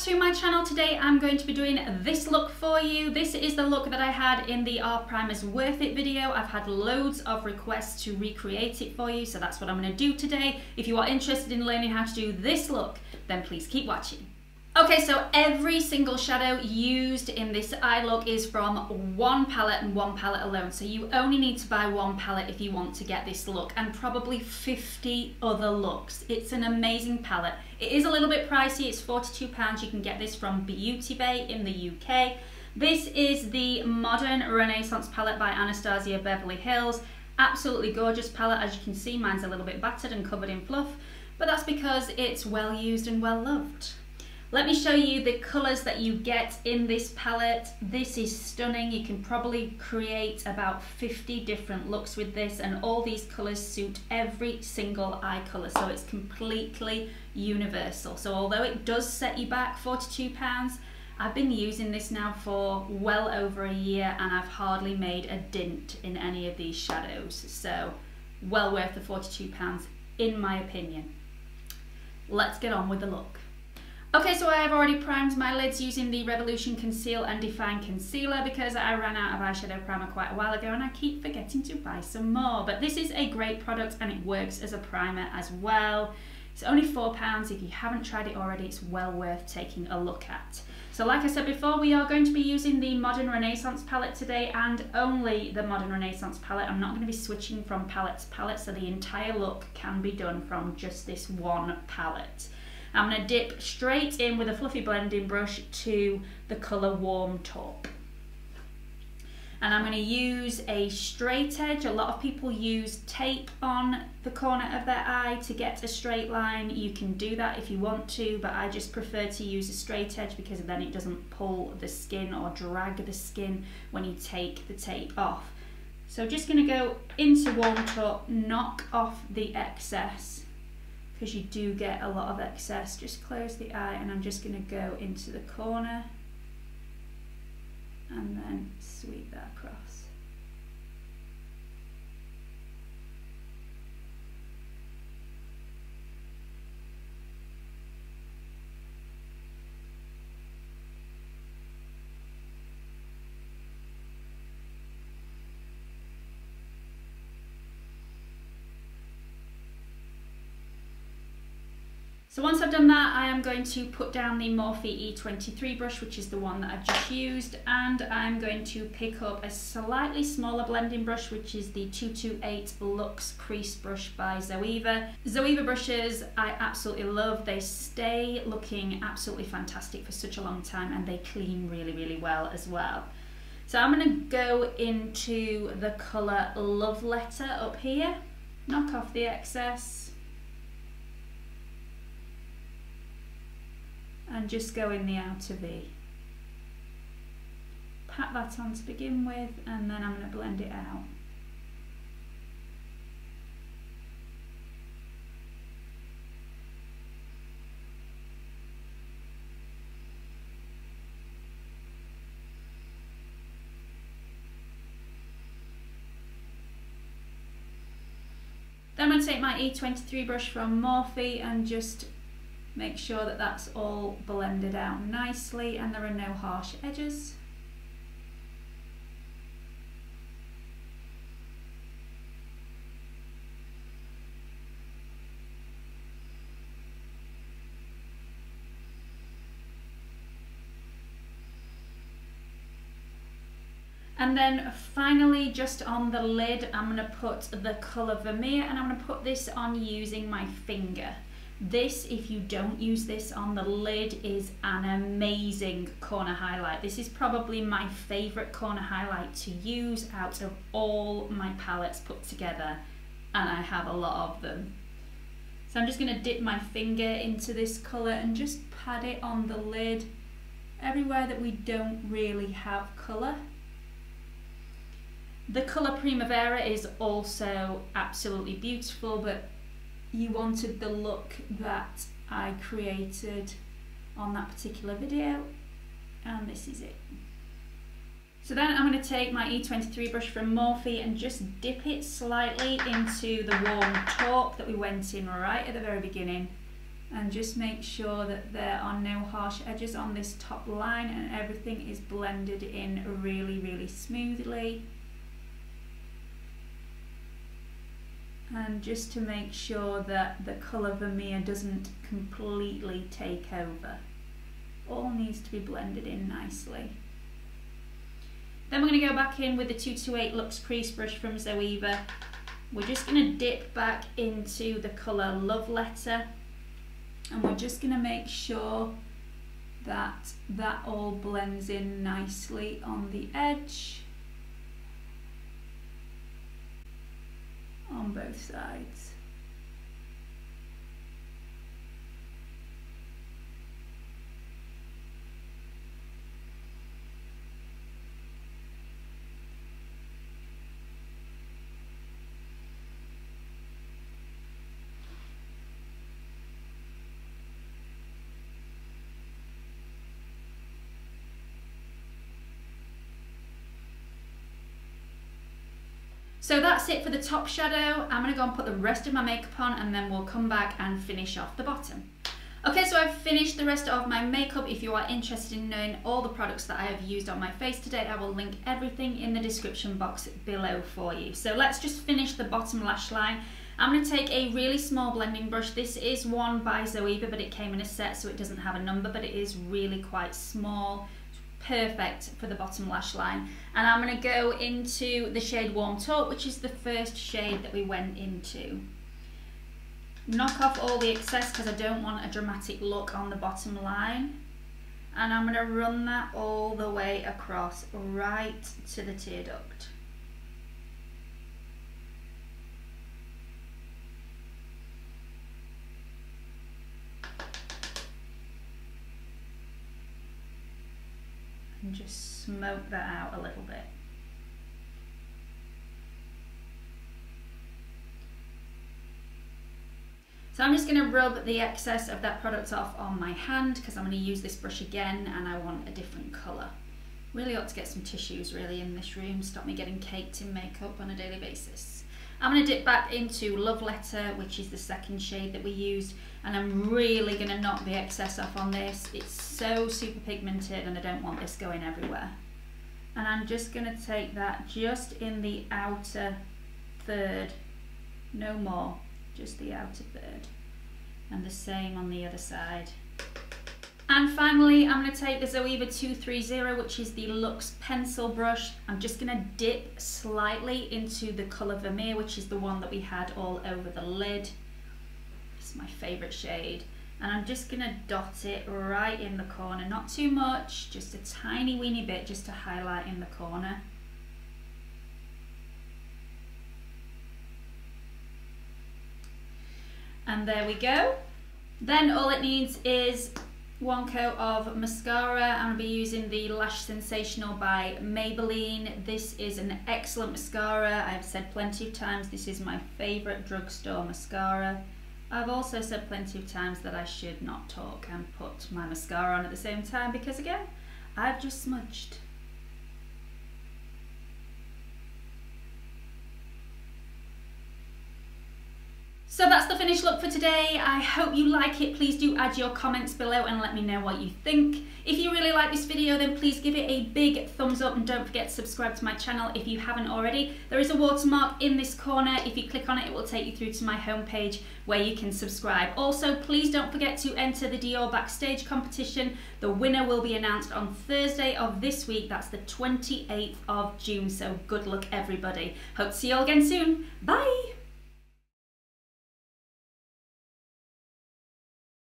to my channel. Today I'm going to be doing this look for you. This is the look that I had in the R Primers Worth It video. I've had loads of requests to recreate it for you, so that's what I'm going to do today. If you are interested in learning how to do this look, then please keep watching. Okay, so every single shadow used in this eye look is from one palette and one palette alone. So you only need to buy one palette if you want to get this look, and probably 50 other looks. It's an amazing palette. It is a little bit pricey, it's £42. You can get this from Beauty Bay in the UK. This is the Modern Renaissance palette by Anastasia Beverly Hills. Absolutely gorgeous palette. As you can see, mine's a little bit battered and covered in fluff, but that's because it's well used and well loved. Let me show you the colours that you get in this palette. This is stunning. You can probably create about 50 different looks with this, and all these colours suit every single eye colour, so it's completely universal. So although it does set you back £42, I've been using this now for well over a year and I've hardly made a dint in any of these shadows. So well worth the £42 in my opinion. Let's get on with the look. Okay, so I have already primed my lids using the Revolution Conceal and Define Concealer because I ran out of eyeshadow primer quite a while ago and I keep forgetting to buy some more. But this is a great product and it works as a primer as well. It's only £4. If you haven't tried it already, it's well worth taking a look at. So like I said before, we are going to be using the Modern Renaissance palette today, and only the Modern Renaissance palette. I'm not going to be switching from palette to palette, so the entire look can be done from just this one palette. I'm going to dip straight in with a fluffy blending brush to the colour Warm Taupe. And I'm going to use a straight edge. A lot of people use tape on the corner of their eye to get a straight line. You can do that if you want to, but I just prefer to use a straight edge because then it doesn't pull the skin or drag the skin when you take the tape off. So just going to go into Warm Taupe, knock off the excess, because you do get a lot of excess. Just close the eye and I'm just going to go into the corner and then sweep that across. So once I've done that, I am going to put down the Morphe E23 brush, which is the one that I've just used, and I'm going to pick up a slightly smaller blending brush, which is the 228 Luxe Crease Brush by Zoeva. Zoeva brushes I absolutely love. They stay looking absolutely fantastic for such a long time and they clean really, really well as well. So I'm going to go into the colour Love Letter up here, knock off the excess, and just go in the outer V. Pat that on to begin with, and then I'm going to blend it out. Then I'm going to take my E23 brush from Morphe and just make sure that that's all blended out nicely and there are no harsh edges. And then finally, just on the lid, I'm going to put the colour Vermeer, and I'm going to put this on using my finger. This, if you don't use this on the lid, is an amazing corner highlight. This is probably my favourite corner highlight to use out of all my palettes put together, and I have a lot of them. So I'm just going to dip my finger into this colour and just pat it on the lid, everywhere that we don't really have colour. The colour Primavera is also absolutely beautiful, but you wanted the look that I created on that particular video, and this is it. So then I'm going to take my E23 brush from Morphe and just dip it slightly into the Warm Taupe that we went in right at the very beginning, And just make sure that there are no harsh edges on this top line and everything is blended in really, really smoothly. And just to make sure that the colour Vermeer doesn't completely take over. All needs to be blended in nicely. Then we're going to go back in with the 228 Luxe Crease brush from Zoeva. We're just going to dip back into the colour Love Letter, and we're just going to make sure that that all blends in nicely on the edge on both sides. So that's it for the top shadow. I'm going to go and put the rest of my makeup on and then we'll come back and finish off the bottom. Okay, so I've finished the rest of my makeup. If you are interested in knowing all the products that I have used on my face today, I will link everything in the description box below for you. So let's just finish the bottom lash line. I'm going to take a really small blending brush. This is one by Zoeva, but it came in a set, so it doesn't have a number, but it is really quite small. Perfect for the bottom lash line. And I'm going to go into the shade Warm Taupe, which is the first shade that we went into. Knock off all the excess because I don't want a dramatic look on the bottom line. And I'm going to run that all the way across right to the tear duct. And just smoke that out a little bit. So I'm just going to rub the excess of that product off on my hand because I'm going to use this brush again and I want a different colour. Really ought to get some tissues really in this room, stop me getting caked in makeup on a daily basis. I'm going to dip back into Love Letter, which is the second shade that we used, and I'm really going to knock the excess off on this. It's so super pigmented and I don't want this going everywhere. And I'm just going to take that just in the outer third, no more, just the outer third. And the same on the other side. And finally, I'm going to take the Zoeva 230, which is the Luxe pencil brush. I'm just going to dip slightly into the colour Vermeer, which is the one that we had all over the lid. It's my favourite shade. And I'm just going to dot it right in the corner, not too much, just a tiny weeny bit just to highlight in the corner. And there we go. Then all it needs is one coat of mascara. I'm going to be using the Lash Sensational by Maybelline. This is an excellent mascara. I've said plenty of times this is my favourite drugstore mascara. I've also said plenty of times that I should not talk and put my mascara on at the same time because again, I've just smudged. So that's the finished look for today. I hope you like it. Please do add your comments below and let me know what you think. If you really like this video, then please give it a big thumbs up and don't forget to subscribe to my channel if you haven't already. There is a watermark in this corner. If you click on it, it will take you through to my homepage where you can subscribe. Also, please don't forget to enter the DIOR Backstage competition. The winner will be announced on Thursday of this week. That's the 28th of June. So good luck, everybody. Hope to see you all again soon. Bye.